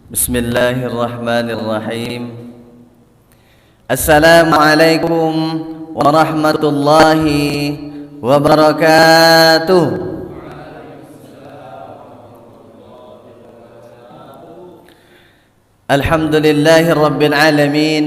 Bismillahirrahmanirrahim. Assalamualaikum warahmatullahi wabarakatuh. Alhamdulillahi rabbil alamin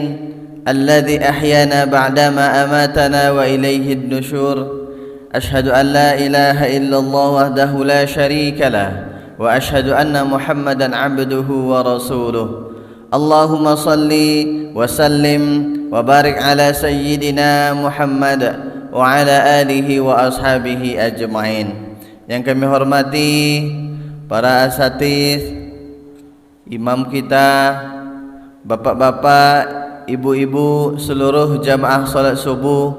alladhi ahyana ba'dama amatana wa ilayhi an-nushur. Ashhadu an la ilaha illallah wahdahu la sharika lah wa ashhadu anna Muhammadan abduhu wa rasuluh. Allahumma salli wa sallim wa barik ala sayyidina Muhammad wa ala alihi wa ashabihi ajma'in. Yang kami hormati para asatiz, imam kita, bapak-bapak, ibu-ibu, seluruh jamaah salat subuh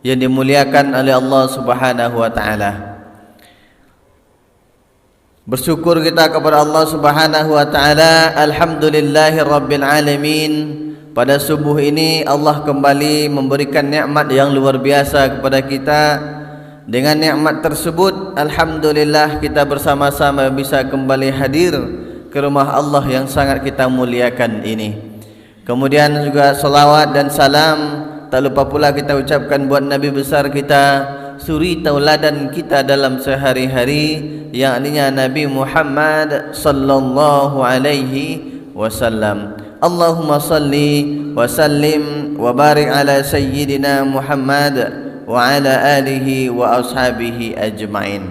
yang dimuliakan oleh Allah Subhanahu wa taala. Bersyukur kita kepada Allah Subhanahu wa taala. Alhamdulillahirabbil alamin. Pada subuh ini Allah kembali memberikan nikmat yang luar biasa kepada kita. Dengan nikmat tersebut, alhamdulillah kita bersama-sama bisa kembali hadir ke rumah Allah yang sangat kita muliakan ini. Kemudian juga salawat dan salam tak lupa pula kita ucapkan buat Nabi besar kita, suri tauladan kita dalam sehari-hari, yakni Nabi Muhammad sallallahu alaihi wasallam. Allahumma salli wa sallim wa barik ala sayyidina Muhammad wa ala alihi wa ashabihi ajma'in.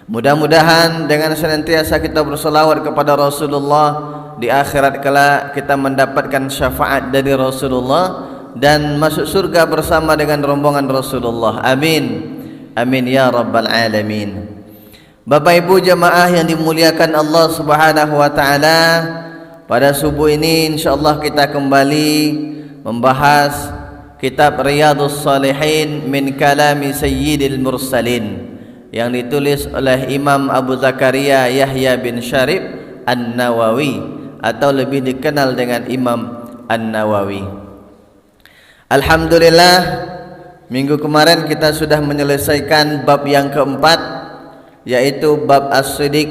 Mudah-mudahan dengan senantiasa kita berselawat kepada Rasulullah, di akhirat kelak kita mendapatkan syafaat dari Rasulullah dan masuk surga bersama dengan rombongan Rasulullah. Amin. Amin ya rabbal alamin. Bapak Ibu jemaah yang dimuliakan Allah Subhanahu wa taala, pada subuh ini insyaallah kita kembali membahas kitab Riyadhus Shalihin min kalami Sayyidil Mursalin yang ditulis oleh Imam Abu Zakaria Yahya bin Syarif An-Nawawi atau lebih dikenal dengan Imam An-Nawawi. Alhamdulillah, minggu kemarin kita sudah menyelesaikan bab yang keempat, yaitu bab as-siddiq.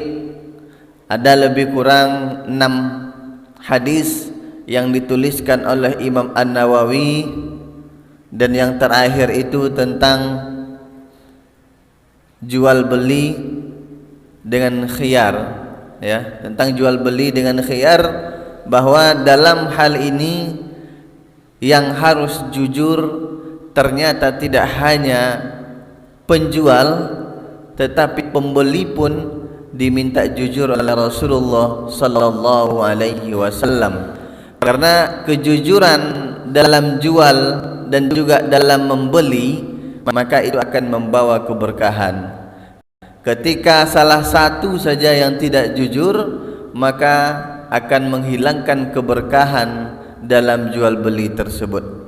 Ada lebih kurang 6 hadis yang dituliskan oleh Imam An-Nawawi, dan yang terakhir itu tentang jual beli dengan khiyar, ya, tentang jual beli dengan khiyar, bahwa dalam hal ini yang harus jujur ternyata tidak hanya penjual, tetapi pembeli pun diminta jujur oleh Rasulullah sallallahu alaihi wasallam. Karena kejujuran dalam jual dan juga dalam membeli, maka itu akan membawa keberkahan. Ketika salah satu saja yang tidak jujur, maka akan menghilangkan keberkahan dalam jual beli tersebut.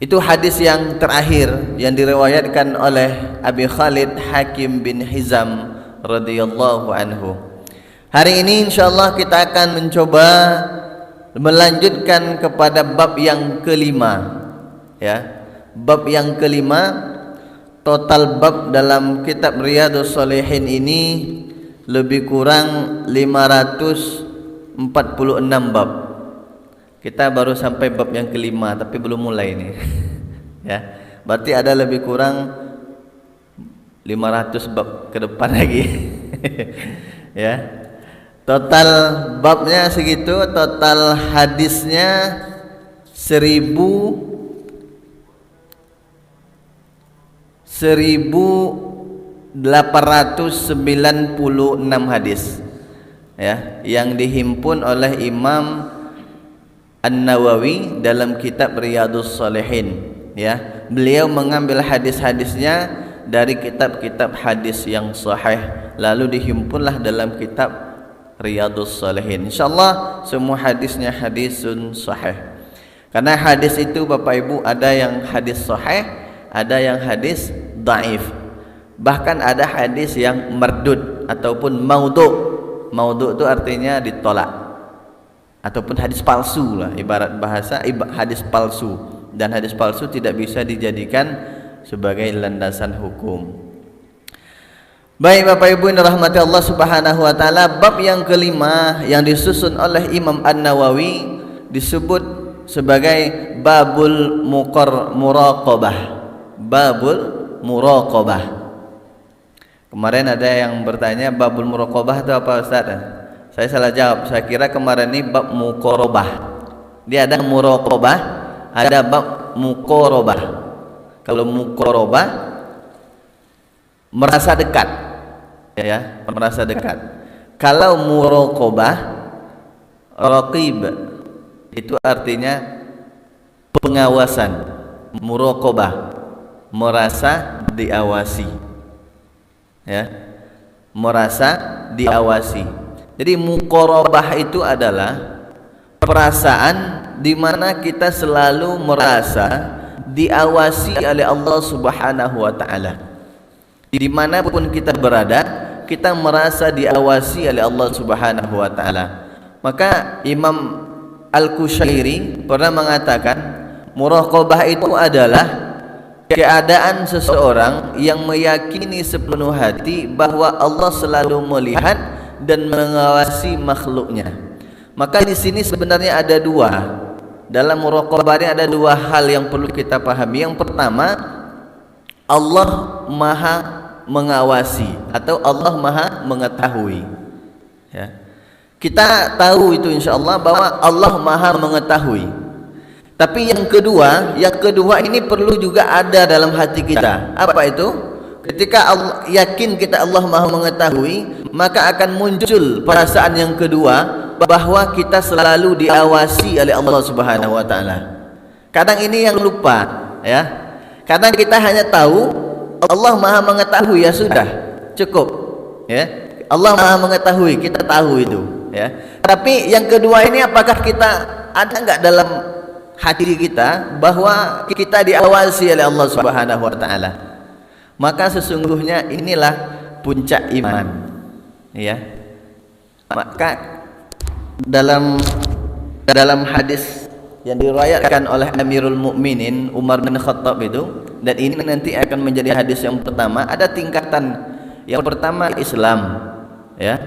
Itu hadis yang terakhir yang diriwayatkan oleh Abi Khalid Hakim bin Hizam radhiyallahu anhu. Hari ini insyaallah kita akan mencoba melanjutkan kepada bab yang kelima, ya. Bab yang kelima, total bab dalam kitab Riyadhus Shalihin ini lebih kurang 546 bab. Kita baru sampai bab yang kelima, tapi belum mulai ini. Ya, berarti ada lebih kurang 500 bab ke depan lagi. Ya, total babnya segitu, total hadisnya 1896 hadis, ya, yang dihimpun oleh Imam An-Nawawi dalam kitab Riyadhus Shalihin, ya. Beliau mengambil hadis-hadisnya dari kitab-kitab hadis yang sahih, lalu dihimpunlah dalam kitab Riyadhus Shalihin. Insyaallah semua hadisnya hadisun sahih. Karena hadis itu Bapak Ibu ada yang hadis sahih, ada yang hadis dhaif. Bahkan ada hadis yang mardud ataupun maudhu'. Maudhu' itu artinya ditolak. Ataupun hadis palsu lah, ibarat bahasa hadis palsu. Dan hadis palsu tidak bisa dijadikan sebagai landasan hukum. Baik Bapak Ibu yang dirahmati Allah Subhanahu wa taala, bab yang kelima yang disusun oleh Imam An-Nawawi disebut sebagai babul muraqabah. Babul muraqabah. Kemarin ada yang bertanya babul muraqabah itu apa Ustaz? Saya salah jawab. Saya kira kemarin ini bab muqarabah. Dia ada muraqabah, ada bab muqarabah. Kalau muqarabah merasa dekat, ya, merasa dekat. Kalau muraqabah, raqib, itu artinya pengawasan. Muraqabah, merasa diawasi, ya, merasa diawasi. Jadi muqarabah itu adalah perasaan di mana kita selalu merasa diawasi oleh Allah Subhanahu wa taala. Dimanapun kita berada, kita merasa diawasi oleh Allah Subhanahu wa taala. Maka Imam Al-Qushairi pernah mengatakan muraqabah itu adalah keadaan seseorang yang meyakini sepenuh hati bahwa Allah selalu melihat dan mengawasi makhluknya. Maka di sini sebenarnya ada dua. Dalam muraqabah ini ada dua hal yang perlu kita pahami. Yang pertama, Allah Maha mengawasi atau Allah Maha mengetahui. Ya. Kita tahu itu insyaallah bahwa Allah Maha mengetahui. Tapi yang kedua ini perlu juga ada dalam hati kita. Apa itu? Ketika Allah, yakin kita Allah Maha mengetahui, maka akan muncul perasaan yang kedua bahwa kita selalu diawasi oleh Allah Subhanahu wa taala. Kadang ini yang lupa, ya. Kadang kita hanya tahu Allah Maha mengetahui, ya sudah, cukup, ya. Allah Maha mengetahui, kita tahu itu, ya. Tapi yang kedua ini apakah kita ada enggak dalam hati kita bahwa kita diawasi oleh Allah Subhanahu wa taala? Maka sesungguhnya inilah puncak iman, ya. Maka dalam hadis yang diriwayatkan oleh Amirul Mukminin Umar bin Khattab itu, dan ini nanti akan menjadi hadis yang pertama, ada tingkatan. Yang pertama Islam, ya,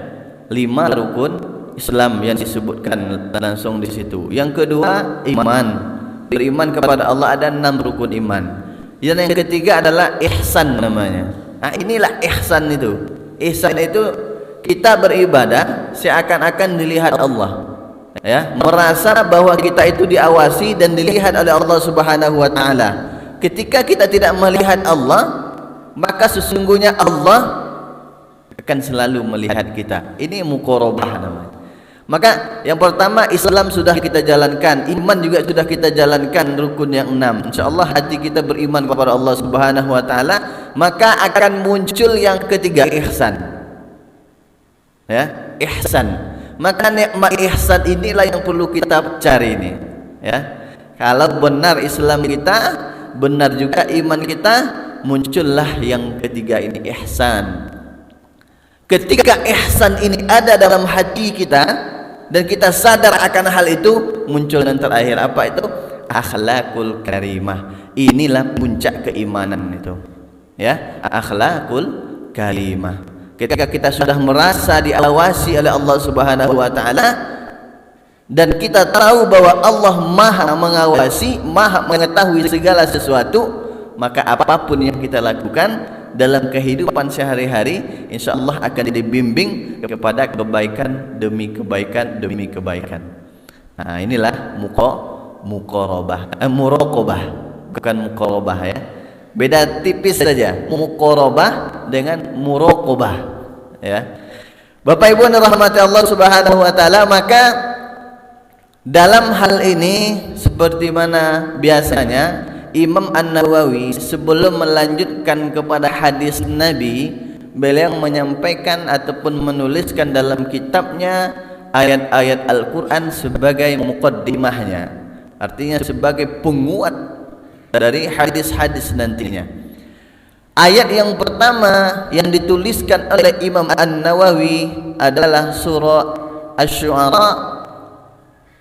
5 rukun Islam yang disebutkan langsung di situ. Yang kedua iman, beriman kepada Allah, ada 6 rukun iman. Dan yang ketiga adalah ihsan namanya. Nah, inilah ihsan itu. Ihsan itu kita beribadah seakan-akan dilihat Allah, ya, merasa bahwa kita itu diawasi dan dilihat oleh Allah Subhanahu wa taala. Ketika kita tidak melihat Allah, maka sesungguhnya Allah akan selalu melihat kita. Ini muqarabah namanya. Maka yang pertama Islam sudah kita jalankan, iman juga sudah kita jalankan, rukun yang 6. Insyaallah hati kita beriman kepada Allah Subhanahu wa taala, maka akan muncul yang ketiga ihsan. Ya, ihsan. Maka nikmat ihsan inilah yang perlu kita cari ini, ya. Kalau benar Islam kita, benar juga iman kita, muncullah yang ketiga ini, ihsan. Ketika ihsan ini ada dalam hati kita dan kita sadar akan hal itu, muncul yang terakhir apa itu? Akhlakul karimah. Inilah puncak keimanan itu, ya, akhlakul karimah. Ketika kita sudah merasa diawasi oleh Allah Subhanahu wa taala dan kita tahu bahwa Allah Maha mengawasi, Maha mengetahui segala sesuatu, maka apapun yang kita lakukan dalam kehidupan sehari-hari insyaallah akan dibimbing kepada kebaikan demi kebaikan demi kebaikan. Nah, inilah muraqabah, bukan muqarabah, ya. Beda tipis saja muqarabah dengan muraqabah, ya. Bapak Ibu yang dirahmati Allah Subhanahu wa taala, maka dalam hal ini seperti mana biasanya Imam An-Nawawi sebelum melanjutkan kepada hadis Nabi, beliau menyampaikan ataupun menuliskan dalam kitabnya ayat-ayat Al-Quran sebagai muqaddimahnya. Artinya sebagai penguat dari hadis-hadis nantinya. Ayat yang pertama yang dituliskan oleh Imam An-Nawawi adalah surah Asy-Syu'ara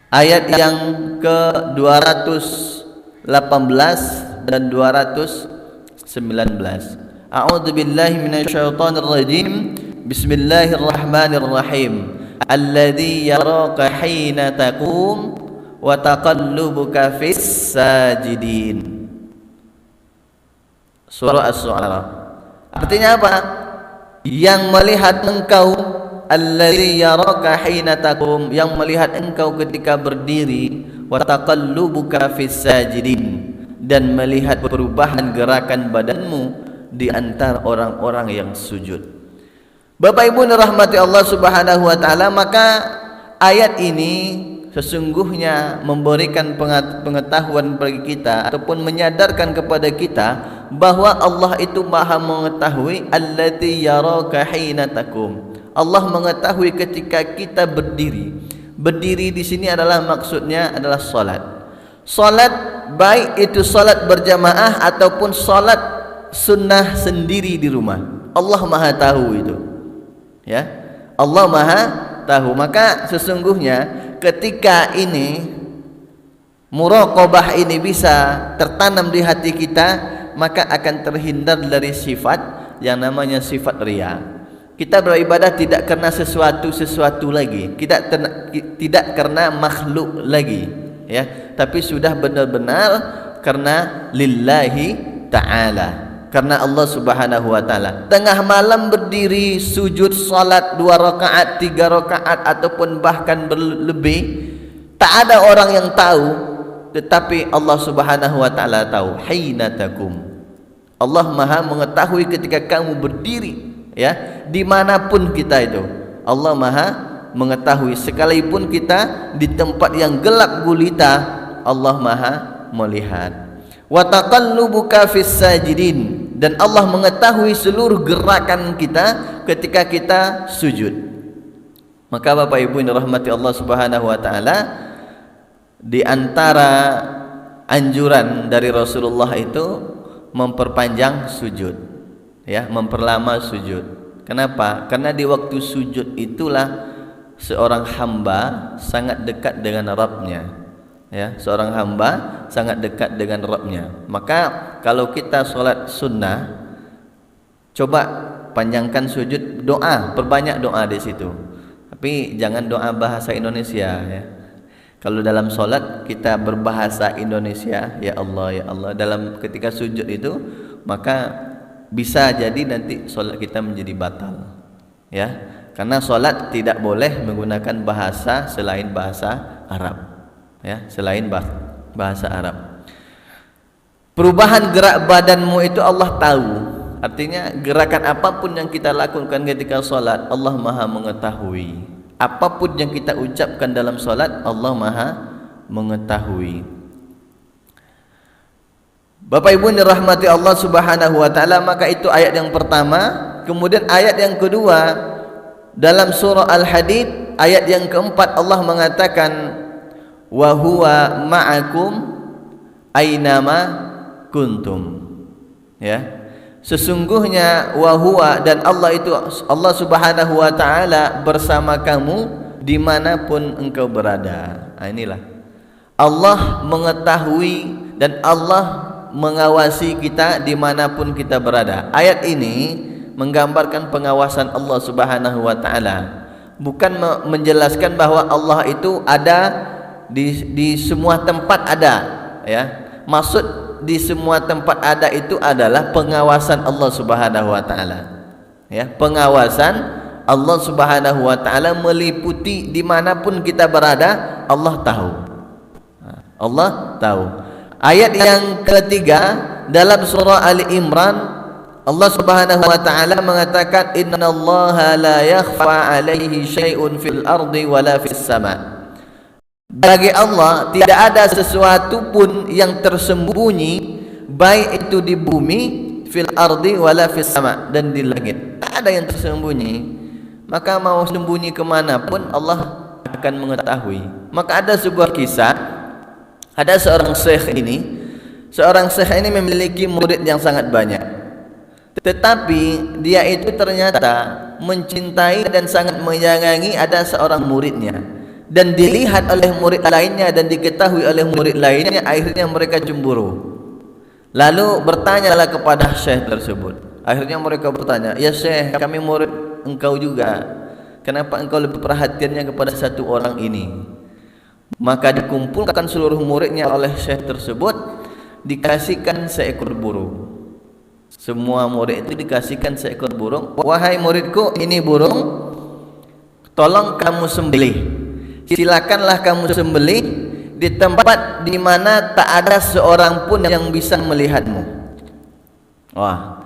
ayat yang ke-218 dan 219. A'udzu billahi minasyaitonir rajim. Bismillahirrahmanirrahim. Alladzi yaraka hina taqum wa taqallubuka fis sajidin. Surah Asy-Syu'ara. Artinya apa? Yang melihat engkau, alladzi yaraka hina taqum, yang melihat engkau ketika berdiri, wa taqallubuka fis sajidin, dan melihat perubahan gerakan badanmu di antara orang-orang yang sujud. Bapak Ibu dirahmati Allah Subhanahu wa taala, maka ayat ini sesungguhnya memberikan pengetahuan bagi kita ataupun menyadarkan kepada kita bahwa Allah itu Maha mengetahui. Alladzi yaraka hina taqum. Allah mengetahui ketika kita berdiri. Berdiri di sini adalah maksudnya adalah salat. Salat baik itu salat berjamaah ataupun salat sunnah sendiri di rumah. Allah Maha tahu itu. Ya. Allah Maha tahu. Maka sesungguhnya ketika ini muraqabah ini bisa tertanam di hati kita, maka akan terhindar dari sifat yang namanya sifat riya. Kita beribadah tidak karena sesuatu lagi, tidak karena makhluk lagi, ya, tapi sudah benar-benar karena lillahi ta'ala, karena Allah Subhanahu wa taala. Tengah malam berdiri sujud salat 2 rakaat, 3 rakaat ataupun bahkan berlebih, tak ada orang yang tahu, tetapi Allah Subhanahu wa taala tahu. Hina taqum. Allah Maha mengetahui ketika kamu berdiri, ya, dimanapun kita itu. Allah Maha mengetahui, sekalipun kita di tempat yang gelap gulita, Allah Maha melihat. Wa taqallubuka fis sajidin, dan Allah mengetahui seluruh gerakan kita ketika kita sujud. Maka Bapak Ibu yang dirahmati Allah Subhanahu wa taala, di antara anjuran dari Rasulullah itu memperpanjang sujud, ya, memperlama sujud. Kenapa? Karena di waktu sujud itulah seorang hamba sangat dekat dengan Rabbnya. Ya, seorang hamba sangat dekat dengan Rabbnya. Maka kalau kita sholat sunnah, coba panjangkan sujud, doa, perbanyak doa di situ. Tapi jangan doa bahasa Indonesia, ya. Kalau dalam sholat kita berbahasa Indonesia, ya Allah, ya Allah, dalam ketika sujud itu, maka bisa jadi nanti sholat kita menjadi batal, ya. Karena sholat tidak boleh menggunakan bahasa selain bahasa Arab, ya, selain bahasa Arab. Perubahan gerak badanmu itu Allah tahu. Artinya gerakan apapun yang kita lakukan ketika sholat, Allah Maha mengetahui. Apapun yang kita ucapkan dalam sholat, Allah Maha mengetahui. Bapak Ibu dirahmati Allah Subhanahu wa taala, maka itu ayat yang pertama. Kemudian ayat yang kedua dalam surah Al-Hadid, ayat yang keempat, Allah mengatakan wa huwa ma'akum ainama kuntum, ya. Sesungguhnya wa huwa, dan Allah itu, Allah Subhanahu wa taala bersama kamu dimanapun engkau berada. Nah, inilah Allah mengetahui dan Allah mengawasi kita dimanapun kita berada. Ayat ini menggambarkan pengawasan Allah Subhanahu wa taala, bukan menjelaskan bahwa Allah itu ada di semua tempat ada, ya. Maksud di semua tempat ada itu adalah pengawasan Allah Subhanahu wa taala, ya. Pengawasan Allah Subhanahu wa taala meliputi dimanapun kita berada, Allah tahu. Allah tahu. Ayat yang ketiga dalam surah Ali Imran, Allah Subhanahu wa taala mengatakan innallaha la yakhfa 'alaihi syai'un fil ardi wala fis sama'. Bagi Allah tidak ada sesuatu pun yang tersembunyi, baik itu di bumi, fil ardi wala fis sama', dan di langit. Tak ada yang tersembunyi. Maka mau sembunyi kemanapun Allah akan mengetahui. Maka ada sebuah kisah Ada seorang syekh ini memiliki murid yang sangat banyak. Tetapi dia itu ternyata mencintai dan sangat menyayangi ada seorang muridnya, dan dilihat oleh murid lainnya dan diketahui oleh murid lainnya, akhirnya mereka cemburu. Lalu bertanyalah kepada syekh tersebut. Akhirnya mereka bertanya, "Ya syekh, kami murid engkau juga. Kenapa engkau lebih perhatiannya kepada satu orang ini?" Maka dikumpulkan seluruh muridnya oleh syekh tersebut, dikasihkan seekor burung. Semua murid itu dikasihkan seekor burung. "Wahai muridku, ini burung, tolong kamu sembelih. Silakanlah kamu sembelih di tempat di mana tak ada seorang pun yang bisa melihatmu." Wah,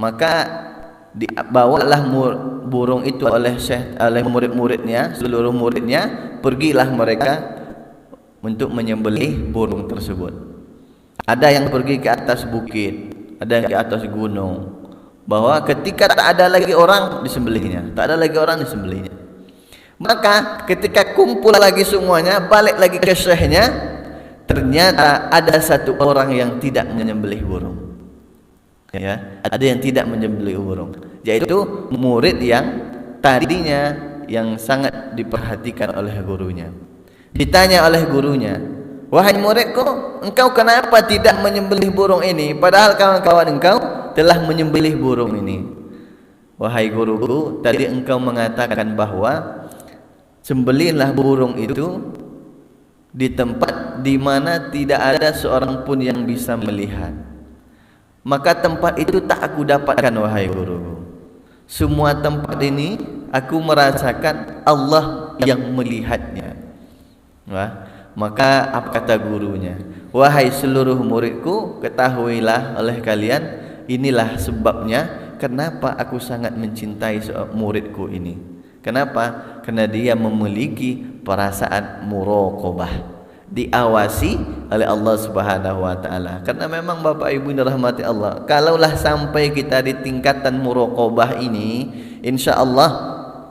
maka dibawalah burung itu oleh syekh, oleh murid-muridnya, seluruh muridnya. Pergilah mereka untuk menyembelih burung tersebut. Ada yang pergi ke atas bukit, ada yang ke atas gunung, bahwa ketika tak ada lagi orang disembelihnya, tak ada lagi orang disembelihnya. Maka ketika kumpul lagi semuanya, balik lagi ke syekhnya, ternyata ada satu orang yang tidak menyembelih burung. Ya, ada yang tidak menyembelih burung, yaitu murid yang tadinya yang sangat diperhatikan oleh gurunya. Ditanya oleh gurunya, "Wahai muridku, engkau kenapa tidak menyembelih burung ini, padahal kawan-kawan engkau telah menyembelih burung ini?" "Wahai guruku, tadi engkau mengatakan bahwa sembelihlah burung itu di tempat di mana tidak ada seorang pun yang bisa melihat. Maka tempat itu tak aku dapatkan, wahai guruku. Semua tempat ini aku merasakan Allah yang melihatnya." Wah, maka apa kata gurunya? "Wahai seluruh muridku, ketahuilah oleh kalian, inilah sebabnya kenapa aku sangat mencintai muridku ini. Kenapa? Karena dia memiliki perasaan muraqabah, diawasi oleh Allah Subhanahu wa taala." Karena memang Bapak Ibu dirahmati Allah, kalaulah sampai kita di tingkatan muraqabah ini, insyaallah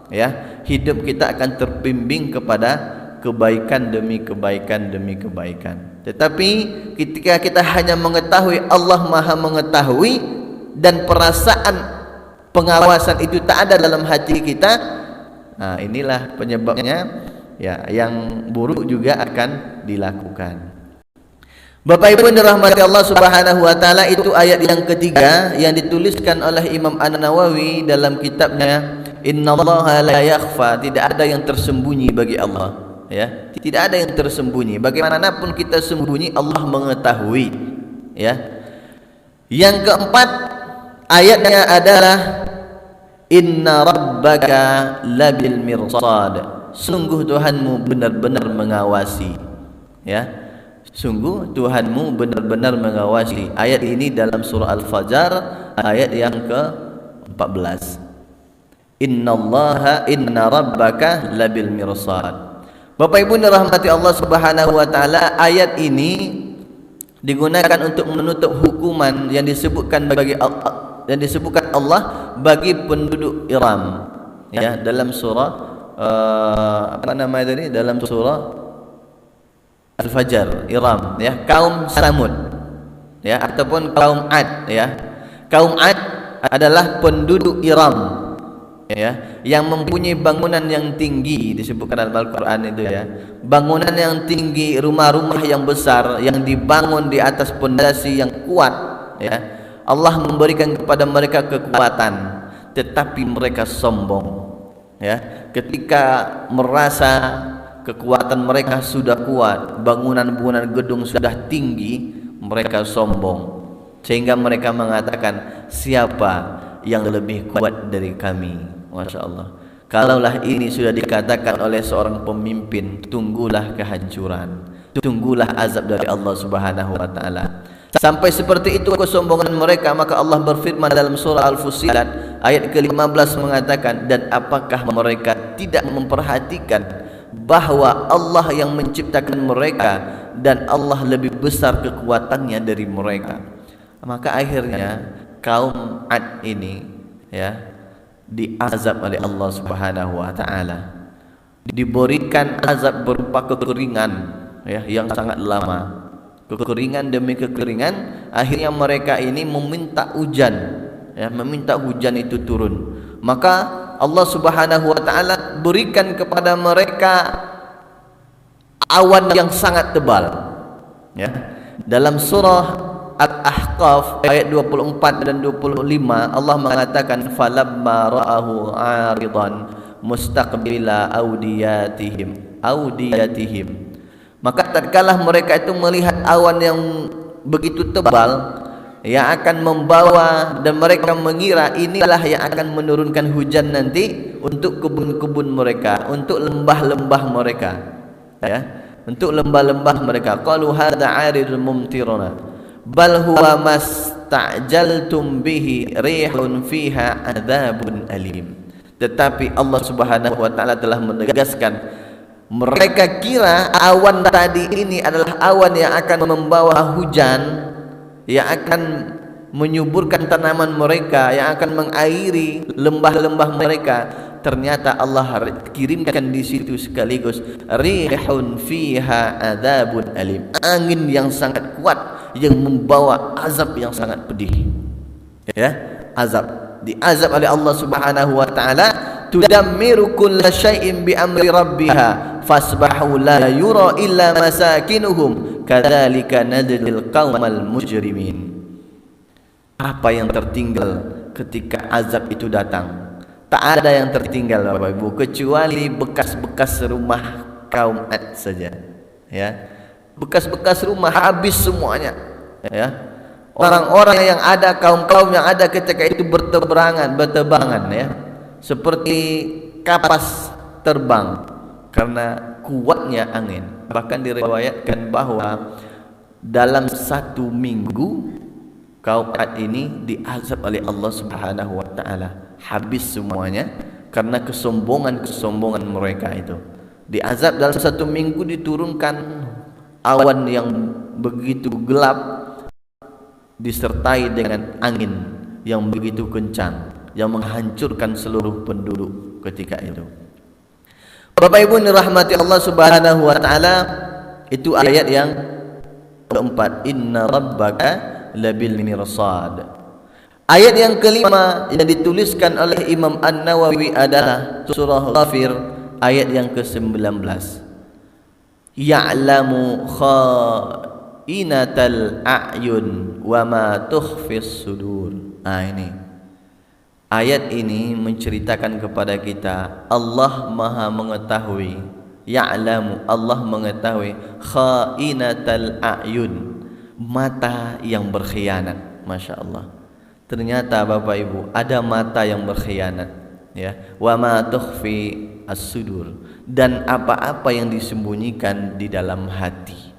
ya, hidup kita akan terbimbing kepada kebaikan demi kebaikan demi kebaikan. Tetapi ketika kita hanya mengetahui Allah Maha mengetahui dan perasaan pengawasan itu tak ada dalam hati kita, nah inilah penyebabnya ya, yang buruk juga akan dilakukan. Bapak Ibu dirahmati Allah Subhanahu wa taala, itu ayat yang ketiga yang dituliskan oleh Imam An-Nawawi dalam kitabnya Innallaha la yakhfa, tidak ada yang tersembunyi bagi Allah. Ya, tidak ada yang tersembunyi. Bagaimanapun kita sembunyi, Allah mengetahui. Ya. Yang keempat, ayatnya adalah Inna rabbaka labil mirsad, sungguh Tuhanmu benar-benar mengawasi. Ya, sungguh Tuhanmu benar-benar mengawasi. Ayat ini dalam surah Al-Fajr, ayat yang ke-14. Inna rabbaka labil mirsad. Bapak Ibu dirahmati Allah Subhanahu wa taala, ayat ini digunakan untuk menutup hukuman yang disebutkan Allah bagi penduduk Iram. Ya, dalam surah apa namanya tadi? Dalam surah Al-Fajr, Iram, ya, kaum Samud, ya, ataupun kaum Ad, ya. Kaum Ad adalah penduduk Iram, ya, yang mempunyai bangunan yang tinggi, disebutkan dalam Al-Quran itu, ya, bangunan yang tinggi, rumah-rumah yang besar yang dibangun di atas pondasi yang kuat, ya. Allah memberikan kepada mereka kekuatan, tetapi mereka sombong, ya. Ketika merasa kekuatan mereka sudah kuat, bangunan-bangunan gedung sudah tinggi, mereka sombong, sehingga mereka mengatakan, siapa yang lebih kuat dari kami? Masya Allah. Kalaulah ini sudah dikatakan oleh seorang pemimpin, tunggulah kehancuran, tunggulah azab dari Allah Subhanahu wa taala. Sampai seperti itu kesombongan mereka, maka Allah berfirman dalam surah Al-Fussilat ayat ke-15 mengatakan, dan apakah mereka tidak memperhatikan bahwa Allah yang menciptakan mereka dan Allah lebih besar kekuatannya dari mereka. Maka akhirnya kaum Ad ini, ya, diazab oleh Allah Subhanahu wa taala, diberikan azab berupa kekeringan, ya, yang sangat lama. Kekeringan demi kekeringan, akhirnya mereka ini meminta hujan, ya, meminta hujan itu turun. Maka Allah Subhanahu wa taala berikan kepada mereka awan yang sangat tebal, ya. Dalam surah Al-Ahqaf ayat 24 dan 25 Allah mengatakan falamma ra'ahu 'aridan mustaqbila audiyatihim, maka tatkala mereka itu melihat awan yang begitu tebal yang akan membawa, dan mereka mengira inilah yang akan menurunkan hujan nanti untuk kebun-kebun mereka, untuk lembah-lembah mereka, ya, untuk lembah-lembah mereka. Qalu hadza 'aridun mumtiruna bal huwa mastajaltum bihi rihun fiha adzabun alim. Tetapi Allah Subhanahu wa taala telah menegaskan, mereka kira awan tadi ini adalah awan yang akan membawa hujan, yang akan menyuburkan tanaman mereka, yang akan mengairi lembah-lembah mereka. Ternyata Allah kirimkan di situ sekaligus rihun fiha adzabun alim, angin yang sangat kuat yang membawa azab yang sangat pedih, ya, azab, diazab oleh Allah Subhanahu wa taala. Tudammiru kulla syai'in bi amri rabbiha fasbahu la yura illa masakinuhum kadzalika nadlil qaumal mujrimin. Apa yang tertinggal ketika azab itu datang? Tak ada yang tertinggal Bapak Ibu kecuali bekas-bekas rumah kaum Ad saja, ya. Bekas-bekas rumah habis semuanya, ya. Orang-orang yang ada, kaum-kaum yang ada ketika itu bertebangan, ya, seperti kapas terbang karena kuatnya angin. Bahkan diriwayatkan bahwa dalam 1 minggu kaum Ad ini diazab oleh Allah Subhanahu wa taala, habis semuanya karena kesombongan mereka itu. Diazab dalam 1 minggu, diturunkan awan yang begitu gelap disertai dengan angin yang begitu kencang yang menghancurkan seluruh penduduk ketika itu. Bapak Ibu dirahmati Allah Subhanahu wa taala, itu ayat yang keempat, inna rabbaka labil mirsad. Ayat yang kelima yang dituliskan oleh Imam An-Nawawi adalah surah Ghafir ayat yang ke-19. Ya'lamu kha'inatal a'yun wa ma tukhfis sudur. Ini ayat ini menceritakan kepada kita Allah Maha mengetahui, ya'lamu, Allah mengetahui kha'inatal a'yun, mata yang berkhianat. Masya Allah, ternyata Bapak Ibu ada mata yang berkhianat, ya. Wa ma tukhfi as-sudur, dan apa-apa yang disembunyikan di dalam hati.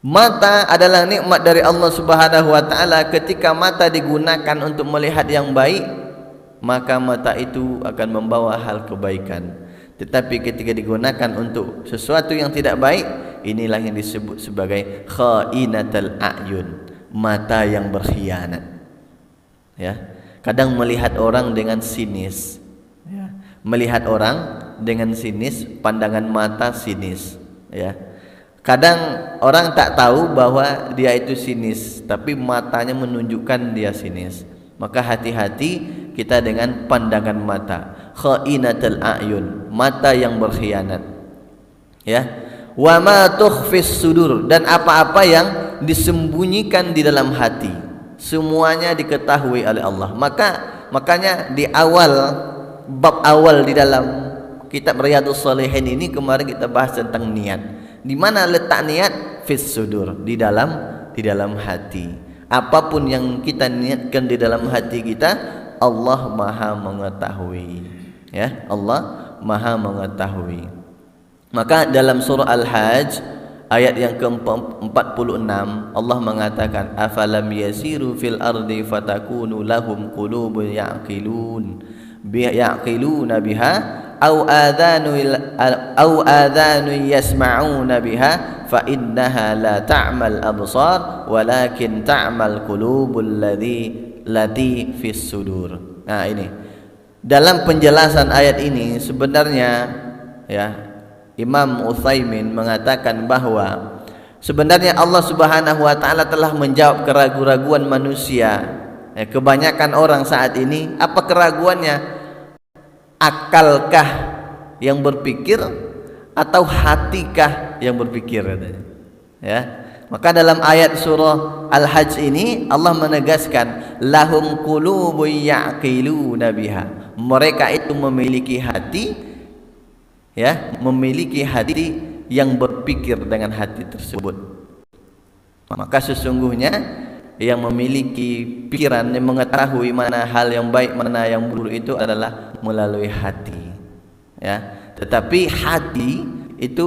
Mata adalah nikmat dari Allah Subhanahu wa taala. Ketika mata digunakan untuk melihat yang baik, maka mata itu akan membawa hal kebaikan. Tetapi ketika digunakan untuk sesuatu yang tidak baik, inilah yang disebut sebagai kha'inatul a'yun, mata yang berkhianat, ya. Kadang melihat orang dengan sinis, ya. Melihat orang dengan sinis, pandangan mata sinis, ya. Kadang orang tak tahu bahwa dia itu sinis, tapi matanya menunjukkan dia sinis. Maka hati-hati kita dengan pandangan mata. Kha'inatul a'yun, mata yang berkhianat, ya. Wa ma tukhfis sudur, dan apa-apa yang disembunyikan di dalam hati, semuanya diketahui oleh Allah. Makanya di bab awal di dalam kitab Riyadhus Shalihin ini kemarin kita bahas tentang niat. Di mana letak niat? Fis sudur, di dalam hati. Apapun yang kita niatkan di dalam hati kita, Allah Maha mengetahui, ya. Allah Maha mengetahui. Maka dalam surah Al-Hajj ayat yang ke-46 Allah mengatakan, afalam yasiru fil ardi fatakunu lahum qulubun ya'qiluna biha au adhanu yasma'una biha fa innaha la ta'mal absar walakin ta'mal qulubul lati fis sudur. Nah, ini dalam penjelasan ayat ini sebenarnya, ya, Imam Utsaimin mengatakan bahwa sebenarnya Allah Subhanahu wa taala telah menjawab keraguan-raguan manusia. Kebanyakan orang saat ini, apa keraguannya? Akalkah yang berpikir atau hatikah yang berpikir, katanya. Ya. Maka dalam ayat surah Al-Hajj ini Allah menegaskan lahum qulubun ya'qiluna biha. Mereka itu memiliki hati, ya, memiliki hati yang berpikir dengan hati tersebut. Maka sesungguhnya yang memiliki pikiran, yang mengetahui mana hal yang baik, mana yang buruk itu adalah melalui hati, ya. Tetapi hati itu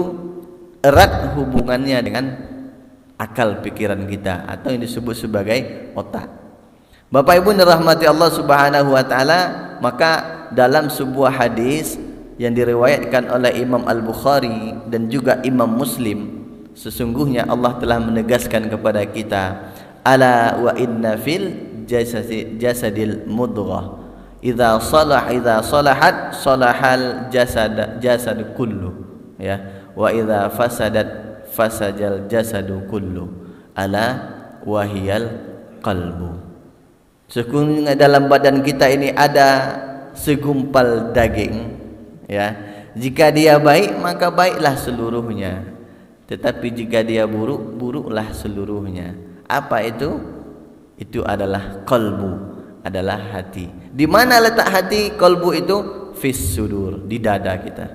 erat hubungannya dengan akal pikiran kita atau yang disebut sebagai otak. Bapak Ibu dirahmati Allah Subhanahu wa taala, maka dalam sebuah hadis yang diriwayatkan oleh Imam Al-Bukhari dan juga Imam Muslim, sesungguhnya Allah telah menegaskan kepada kita, ala wa inna fil jasadil mudghah idza salahat salahal jasad kullu, ya, wa idza fasajal jasadu kullu, ala wahiyal qalbu. Sesungguhnya dalam badan kita ini ada segumpal daging, ya. Jika dia baik maka baiklah seluruhnya, tetapi jika dia buruk, buruklah seluruhnya. Apa itu? Itu adalah qalbu, adalah hati. Di mana letak hati? Qalbu itu fis sudur, di dada kita,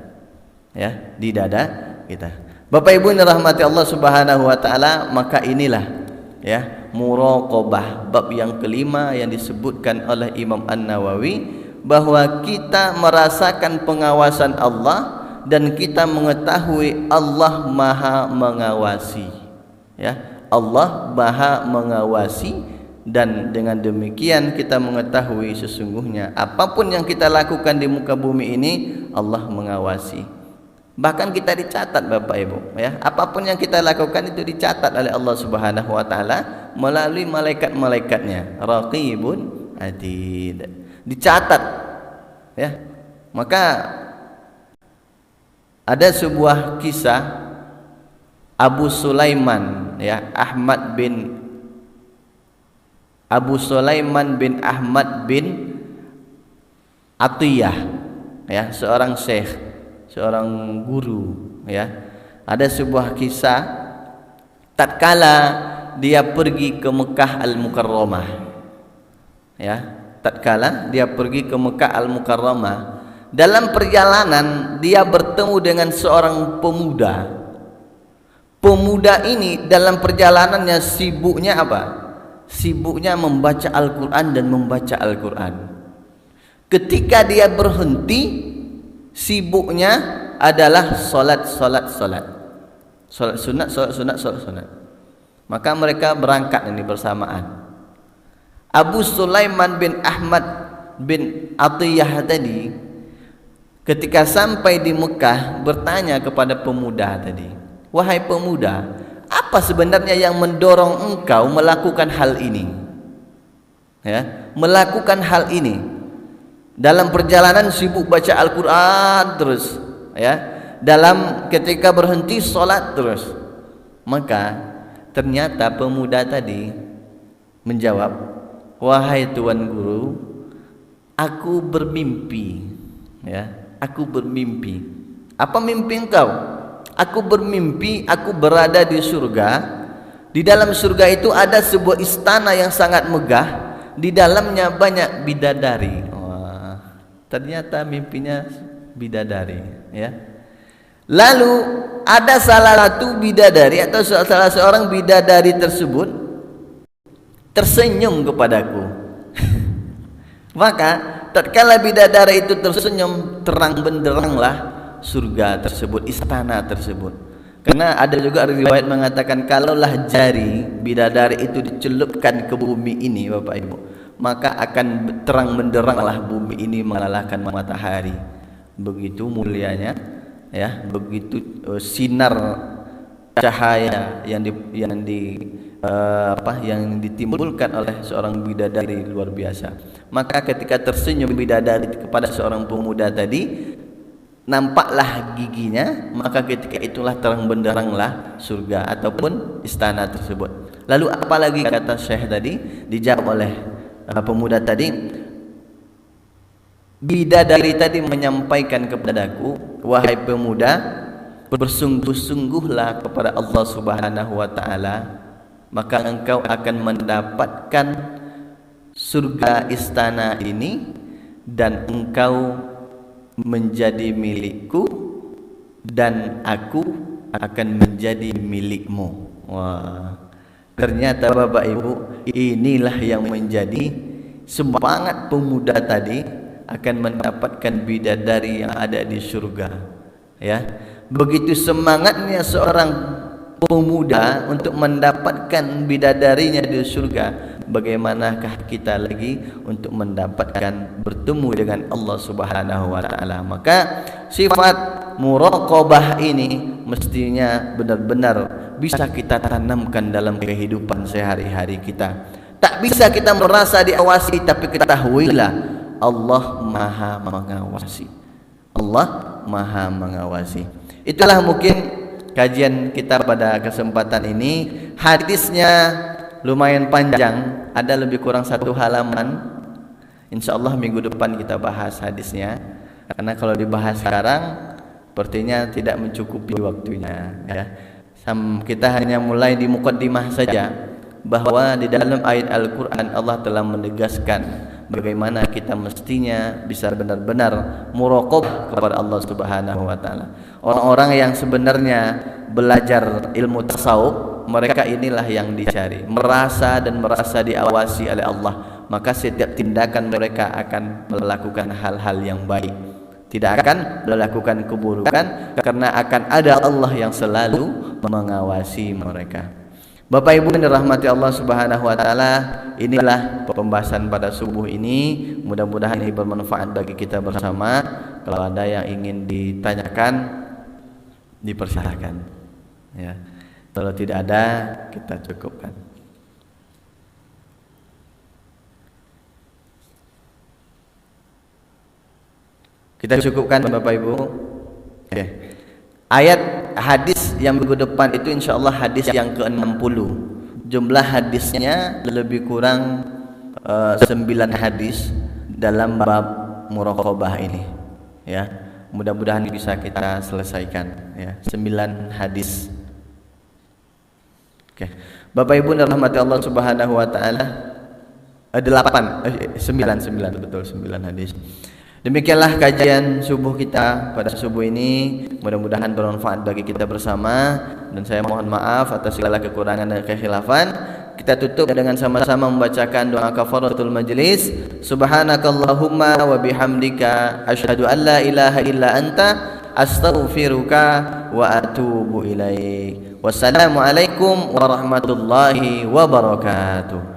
ya, di dada kita. Bapak Ibu yang dirahmati Allah Subhanahu wa taala, maka inilah, ya, muraqabah, bab yang kelima yang disebutkan oleh Imam An-Nawawi, bahwa kita merasakan pengawasan Allah dan kita mengetahui Allah Maha mengawasi, ya. Allah Maha mengawasi, dan dengan demikian kita mengetahui sesungguhnya apapun yang kita lakukan di muka bumi ini Allah mengawasi. Bahkan kita dicatat, Bapak Ibu, ya. Apapun yang kita lakukan itu dicatat oleh Allah Subhanahu wa taala melalui malaikat-malaikatnya, raqibun atid. Dicatat, ya. Maka ada sebuah kisah Abu Sulaiman, ya, Abu Sulaiman bin Ahmad bin Atiyah, ya, seorang syekh, seorang guru, ya. Ada sebuah kisah tatkala dia pergi ke Mekah Al-Mukarramah, ya. Tatkala dia pergi ke Mekah Al-Mukarramah, dalam perjalanan dia bertemu dengan seorang pemuda. Pemuda ini dalam perjalanannya sibuknya apa? Sibuknya membaca Al-Quran dan membaca Al-Quran. Ketika dia berhenti, sibuknya adalah solat sunat. Maka mereka berangkat ini bersamaan. Abu Sulaiman bin Ahmad bin Atiyah tadi ketika sampai di Mekah bertanya kepada pemuda tadi, wahai pemuda, apa sebenarnya yang mendorong engkau melakukan hal ini? Ya, melakukan hal ini. Dalam perjalanan sibuk baca Al-Quran terus, ya. Dalam ketika berhenti solat terus. Maka ternyata pemuda tadi menjawab, wahai Tuan Guru, aku bermimpi, ya. Aku bermimpi. Apa mimpi engkau? Aku bermimpi aku berada di surga. Di dalam surga itu ada sebuah istana yang sangat megah. Di dalamnya banyak bidadari. Wah, ternyata mimpinya bidadari, ya. Lalu ada salah satu bidadari atau salah seorang bidadari tersebut tersenyum kepadaku. Maka tatkala bidadari itu tersenyum, terang benderanglah surga tersebut, istana tersebut. Karena ada juga riwayat mengatakan kalaulah jari bidadari itu dicelupkan ke bumi ini, Bapak Ibu, maka akan terang benderanglah bumi ini mengalahkan matahari. Begitu mulianya, ya, begitu sinar cahaya yang ditimbulkan oleh seorang bidadari luar biasa. Maka ketika tersenyum bidadari kepada seorang pemuda tadi, nampaklah giginya, maka ketika itulah terang benderanglah surga ataupun istana tersebut. Lalu apa lagi kata Syekh tadi? Dijawab oleh pemuda tadi, bidadari tadi menyampaikan kepadaku, wahai pemuda, bersungguh-sungguhlah kepada Allah Subhanahu wa taala, maka engkau akan mendapatkan surga istana ini dan engkau menjadi milikku dan aku akan menjadi milikmu. Wah, ternyata Bapak Ibu, inilah yang menjadi semangat pemuda tadi akan mendapatkan bidadari yang ada di surga. Ya, begitu semangatnya seorang pemuda untuk mendapatkan bidadarinya di surga, bagaimanakah kita lagi untuk mendapatkan bertemu dengan Allah Subhanahu wa taala? Maka sifat muraqabah ini mestinya benar-benar bisa kita tanamkan dalam kehidupan sehari-hari kita. Tak bisa kita merasa diawasi, tapi ketahuilah Allah Maha mengawasi. Allah Maha mengawasi. Itulah mungkin kajian kita pada kesempatan ini. Hadisnya lumayan panjang, ada lebih kurang 1 halaman. InsyaAllah minggu depan kita bahas hadisnya, karena kalau dibahas sekarang sepertinya tidak mencukupi waktunya, ya. Kita hanya mulai di muqaddimah saja, bahwa di dalam ayat Al-Quran Allah telah menegaskan bagaimana kita mestinya bisa benar-benar muraqab kepada Allah Subhanahu wa taala. Orang-orang yang sebenarnya belajar ilmu tasawuf, mereka inilah yang dicari, merasa diawasi oleh Allah, maka setiap tindakan mereka akan melakukan hal-hal yang baik, tidak akan melakukan keburukan, karena akan ada Allah yang selalu mengawasi mereka. Bapak Ibu yang dirahmati Allah Subhanahu wa taala, inilah pembahasan pada subuh ini. Mudah-mudahan ini bermanfaat bagi kita bersama. Kalau ada yang ingin ditanyakan, dipersilakan, ya. Kalau tidak ada, kita cukupkan. Kita cukupkan Bapak Ibu. Oke. Ayat hadis yang minggu depan itu insyaallah hadis yang ke-60. Jumlah hadisnya lebih kurang 9 hadis dalam bab muraqabah ini, ya. Mudah-mudahan bisa kita selesaikan, ya. 9 hadis. Oke. Bapak Ibu yang dirahmati Allah Subhanahu wa taala, 9 betul, 9 hadis. Demikianlah kajian subuh kita pada subuh ini. Mudah-mudahan bermanfaat bagi kita bersama, dan saya mohon maaf atas segala kekurangan dan kekhilafan. Kita tutup dengan sama-sama membacakan doa kafaratul majlis. Subhanakallahumma wa bihamdika asyhadu an la ilaha illa anta astaghfiruka wa atubu ilaik. Wassalamualaikum warahmatullahi wabarakatuh.